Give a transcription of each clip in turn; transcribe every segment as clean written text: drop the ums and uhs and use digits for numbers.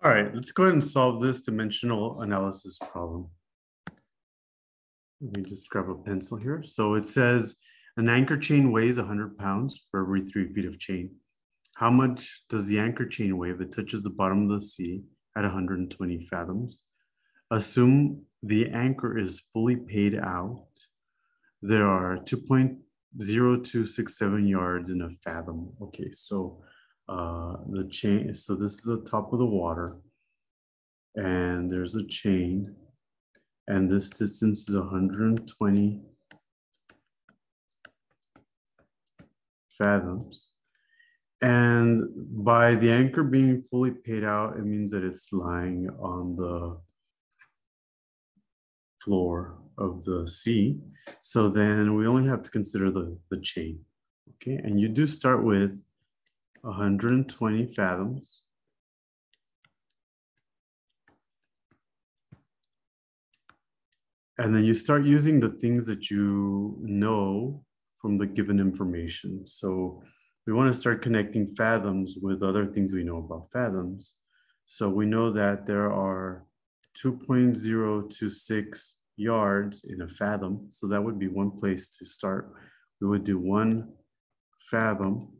All right, let's go ahead and solve this dimensional analysis problem. Let me just grab a pencil here. So it says an anchor chain weighs 100 pounds for every 3 feet of chain. How much does the anchor chain weigh if it touches the bottom of the sea at 120 fathoms? Assume the anchor is fully paid out. There are 2.0267 yards in a fathom. Okay, so the chain, so this is the top of the water, and there's a chain, and this distance is 120 fathoms. And by the anchor being fully paid out, it means that it's lying on the floor of the sea. So then we only have to consider the chain. Okay, and you do start with 120 fathoms. And then you start using the things that you know from the given information. So we want to start connecting fathoms with other things we know about fathoms. So we know that there are 2.026 yards in a fathom. So that would be one place to start. We would do 1 fathom.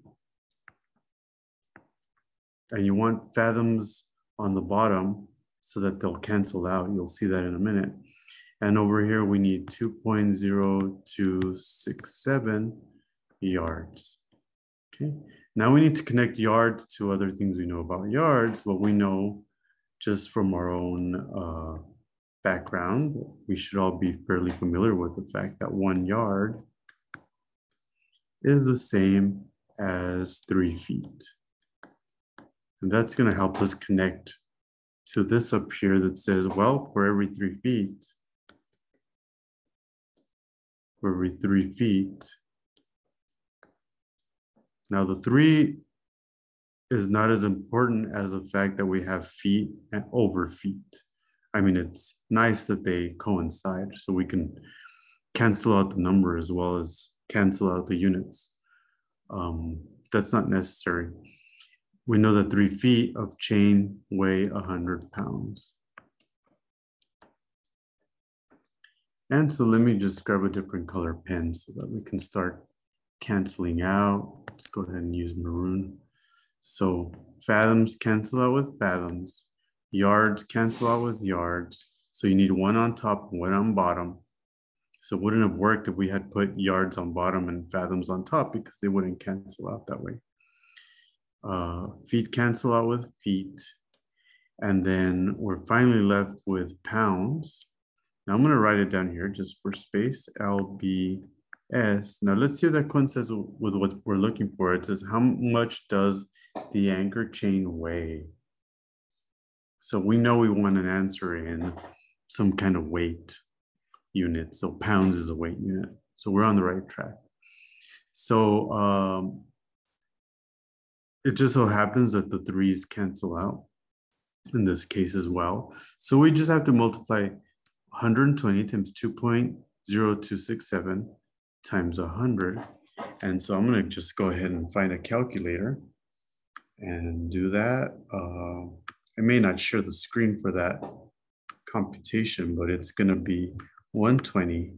And you want fathoms on the bottom so that they'll cancel out. You'll see that in a minute. And over here, we need 2.0267 yards. Okay, now we need to connect yards to other things we know about yards. What we know just from our own background, we should all be fairly familiar with the fact that 1 yard is the same as 3 feet. And that's going to help us connect to this up here that says, well, for every 3 feet, now the 3 is not as important as the fact that we have feet and over feet. I mean, it's nice that they coincide so we can cancel out the number as well as cancel out the units. That's not necessary. We know that 3 feet of chain weigh 100 pounds. And so let me just grab a different color pen so that we can start canceling out. Let's go ahead and use maroon. So fathoms cancel out with fathoms. Yards cancel out with yards. So you need 1 on top and 1 on bottom. So it wouldn't have worked if we had put yards on bottom and fathoms on top because they wouldn't cancel out that way. Feet cancel out with feet. And then we're finally left with pounds. Now I'm going to write it down here just for space, LBS. Now let's see if that coincides with what we're looking for. It says, how much does the anchor chain weigh? So we know we want an answer in some kind of weight unit. So pounds is a weight unit. So we're on the right track. So it just so happens that the 3's cancel out in this case as well. So we just have to multiply 120 times 2.0267 times 100. And so I'm going to just go ahead and find a calculator and do that. I may not share the screen for that computation, but it's going to be 120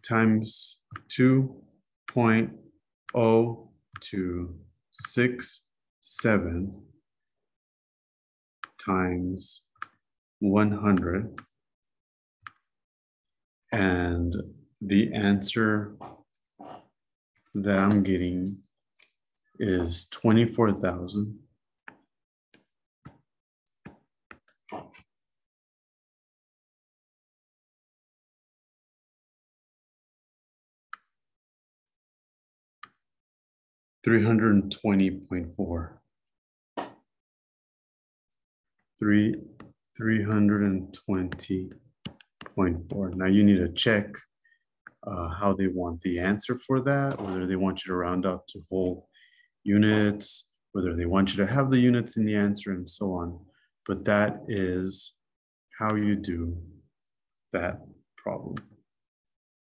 times 2.027 times 100. And the answer that I'm getting is 24,000. $320.4. 320.4. Now you need to check how they want the answer for that, whether they want you to round up to whole units, whether they want you to have the units in the answer, and so on. But that is how you do that problem.